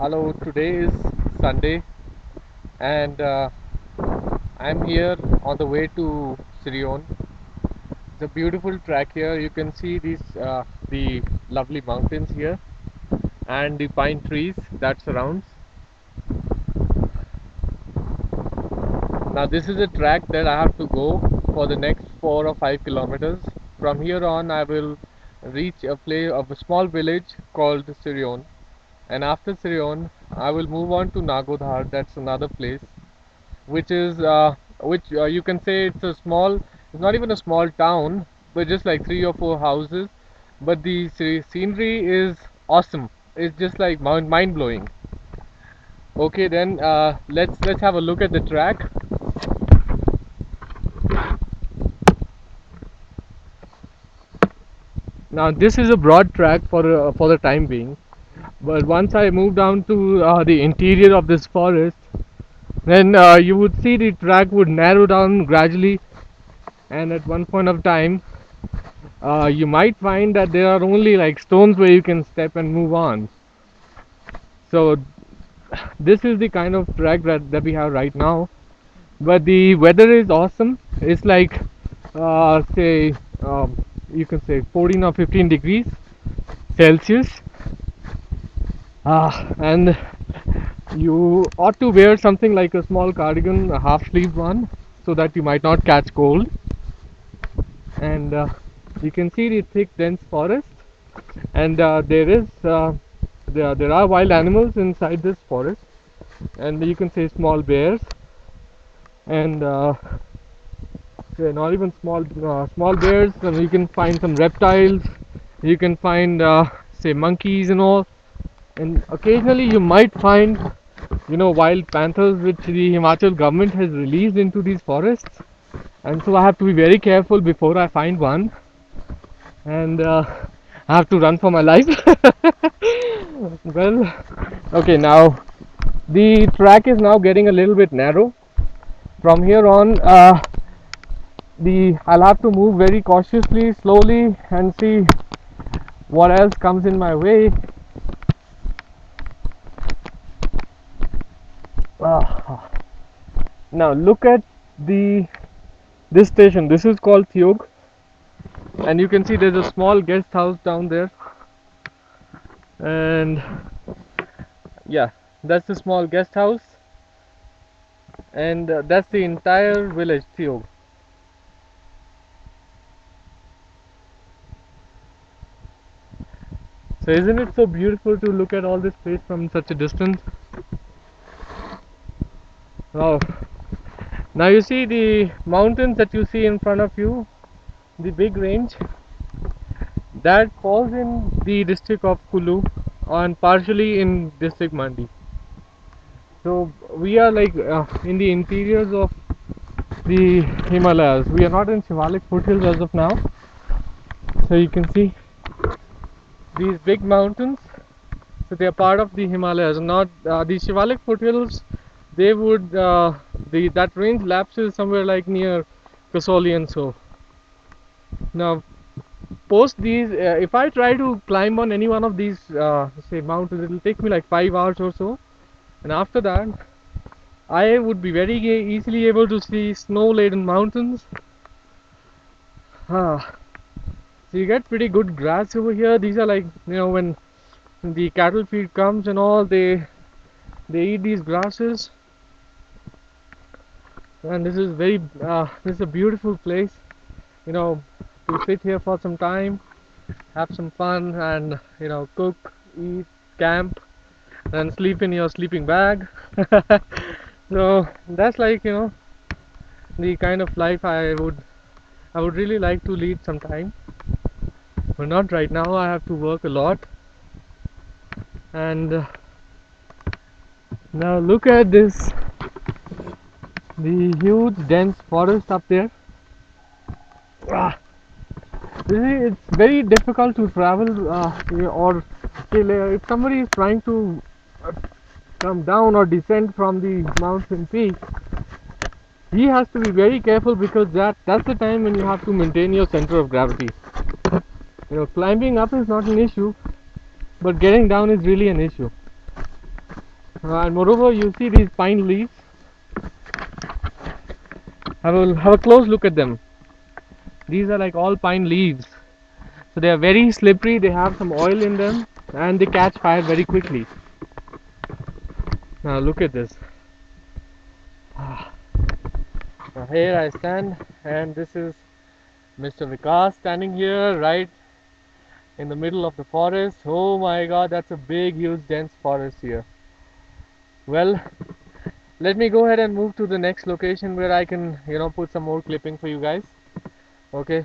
Hello, today is Sunday and I'm here on the way to Sirion. It's a beautiful track here. You can see the lovely mountains here and the pine trees that surrounds. Now this is a track that I have to go for the next 4 or 5 kilometers. From here on I will reach a place of a small village called Sirion, and after Sirion I will move on to Nago Dhar. That's another place which you can say it's not even a small town, but just like 3 or 4 houses. But the scenery is awesome. It's just like mind blowing. Okay, then let's have a look at the track. Now this is a broad track for the time being, but once I move down to the interior of this forest, then you would see the track would narrow down gradually, and at one point of time you might find that there are only like stones where you can step and move on. So this is the kind of track that we have right now, but the weather is awesome. It's like say you can say 14 or 15 degrees Celsius, and you ought to wear something like a small cardigan, a half sleeve one, so that you might not catch cold. And you can see the thick dense forest, and there are wild animals inside this forest, and you can say small bears, and not even small bears, and you can find some reptiles, you can find say monkeys and all, and occasionally you might find wild panthers which the Himachal government has released into these forests, and so I have to be very careful before I find one, and I have to run for my life. Well, okay, now the track is now getting a little bit narrow. From here on, the I'll have to move very cautiously, slowly, and see what else comes in my way. Now look at the this station. This is called Thiog, and you can see there's a small guest house down there, and yeah, that's the small guest house, and that's the entire village, Thiog. So isn't it so beautiful to look at all this place from such a distance? Wow. Now you see the mountains that you see in front of you, the big range, that falls in the district of Kulu and partially in district Mandi. So we are like in the interiors of the Himalayas. We are not in Shivalik foothills as of now. So you can see these big mountains. So they are part of the Himalayas, not the Shivalik foothills. They would that range lapses somewhere like near Kasoli and so. Now post these, if I try to climb on any one of these say mountains, it will take me like 5 hours or so, and after that I would be very easily able to see snow laden mountains. So you get pretty good grass over here. These are like, when the cattle feed comes and all, they eat these grasses, and this is a beautiful place, to sit here for some time, have some fun, and cook, eat, camp, and sleep in your sleeping bag. So that's like, the kind of life I would really like to lead sometime, but not right now. I have to work a lot. And now look at this, the huge dense forest up there. Ah, it's very difficult to travel, or if somebody is trying to uh, come down or descend from the mountain peak, he has to be very careful, because that's the time when you have to maintain your center of gravity. Climbing up is not an issue, but getting down is really an issue. And moreover, you see these pine leaves. Have a close look at them. These are like all pine leaves. So they are very slippery, they have some oil in them, and they catch fire very quickly. Now look at this. Now here I stand, and this is Mr. Vikas standing here right in the middle of the forest. Oh my god, that's a big, huge, dense forest here. Well, let me go ahead and move to the next location where I can, put some more clipping for you guys. Okay,